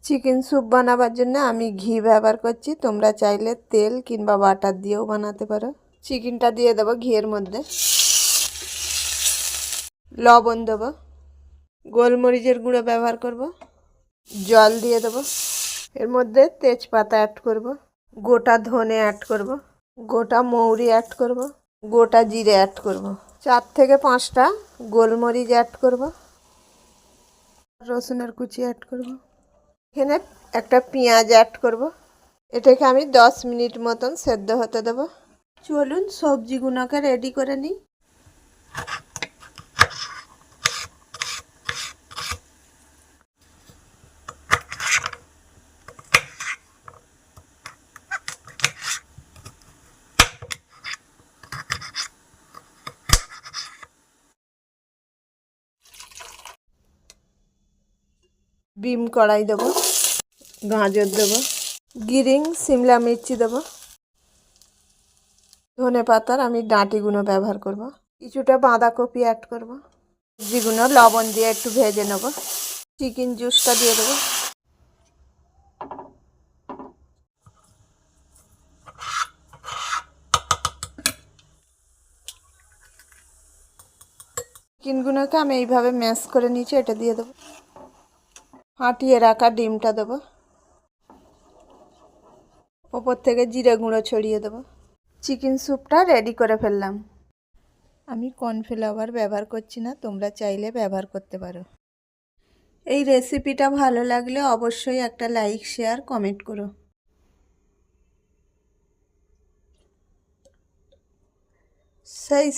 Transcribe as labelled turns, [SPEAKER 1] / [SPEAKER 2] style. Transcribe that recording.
[SPEAKER 1] Chicken soup বানাবার জন্য আমি ঘি ব্যবহার করছি, তোমরা চাইলে তেল কিংবা বাটার দিয়েও বানাতে পারো। চিকেনটা দিয়ে দেবো ঘিয়ের মধ্যে, লবণ দেবো, গোলমরিচের গুঁড়ো ব্যবহার করব, জল দিয়ে দেবো, এর মধ্যে তেজপাতা অ্যাড করব, গোটা ধনে অ্যাড করব, গোটা মৌরি অ্যাড করব, গোটা জিরে অ্যাড করব, 4 থেকে 5টা গোলমরিচ অ্যাড করব, রসুনের কুচি অ্যাড করব, এখানে একটা পেঁয়াজ অ্যাড করব। এটাকে আমি 10 মিনিট মতন সেদ্ধ হতে দেবো। চলুন সবজিগুলোকে রেডি করে নিই। বিম কড়াই দেবো, গাজর দেবো, গ্রিন সিমলা মির্চি দেবো, ধনে পাতার আমি ডাঁটিগুলো ব্যবহার করব, কিছুটা বাঁধাকপি অ্যাড করব, যেগুলো লবণ দিয়ে একটু ভেজে নেব, চিকেন জুসটা দিয়ে দেবো, চিকেনগুলোকে আমি এইভাবে ম্যাশ করে নিয়েছি, এটা দিয়ে দেবো, ফাটিয়ে রাখা ডিমটা দেবো, ওপর থেকে জিরে গুঁড়ো ছড়িয়ে দেবো। চিকেন স্যুপটা রেডি করে ফেললাম। আমি কর্নফ্লাওয়ার ব্যবহার করছি না, তোমরা চাইলে ব্যবহার করতে পারো। এই রেসিপিটা ভালো লাগলে অবশ্যই একটা লাইক, শেয়ার, কমেন্ট করো। সেই